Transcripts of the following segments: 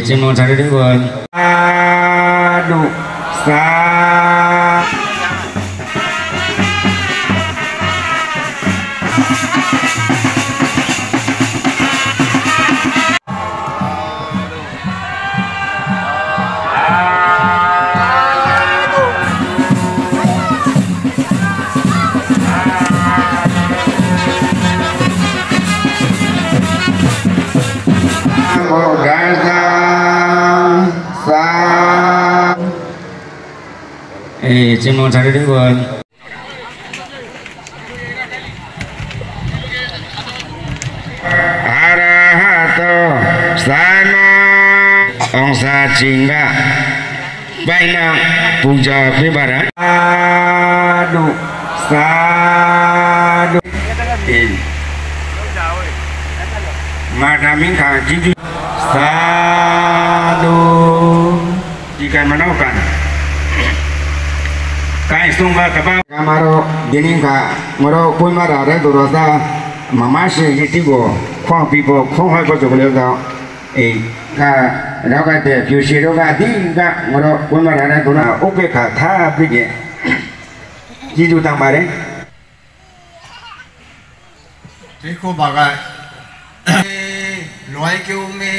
ကျင်းမောထားတဲ့ကောဒုသာကျင်းမောထားတဲ့ကောအရဟတောသာနာအောင်စာချင်းကပိုင်နာပူဇော်ပြပါရအာဒုသာဒုမာဓမင်းခါကြည့်သာဒုဒီကံမနောကန်ကိုင်းဆုံးပါကပါကမရောဒီနင်းကမရောကိုမရာတဲ့သူတော်သားမမရှိရစ်တီကိုခေါင်းပြီးပေါ်ခေါင်းဟိုက်ကိုဆိုကြလို့တော့တော့ကတဲ့ဖြူရှိတော့ကဒီကမရောကိုမရာတဲ့သူတော်ဥပ္ပခါထားပြီးကြည်သူတမ်းပါတယ်ဒီကိုပါကလွိုင်းကျုံမေ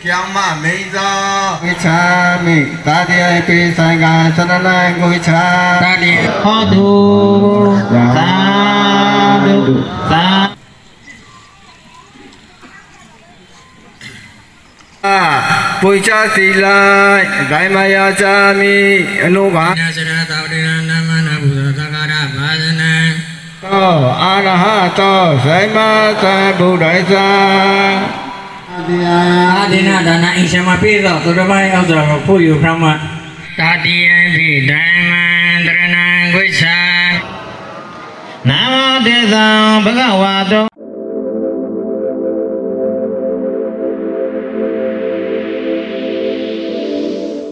ကျောင်းမမိန်သောဝိချာမိသာတိပိဆိုင်ကသရဏံကိုဝိချာသာတိဟောတုသာတုသာပွေချစီလိုက်ဒိုင်မယာချာမိအနုဘာနာစရတောတေနမနာဘုဒ္ဓသက္ကာရဘာဇနံသောအာရဟတောဇိမသဗုဒ္ဓိသအာဒီနာဒါနာအိရှမပြေသောသုတ္တမိုင်းအောင်စွာဖို့ယူဖရမတာတိယံပိဓမ္မံတရဏံဂွိချာနာမောတေသံဘဂဝါတော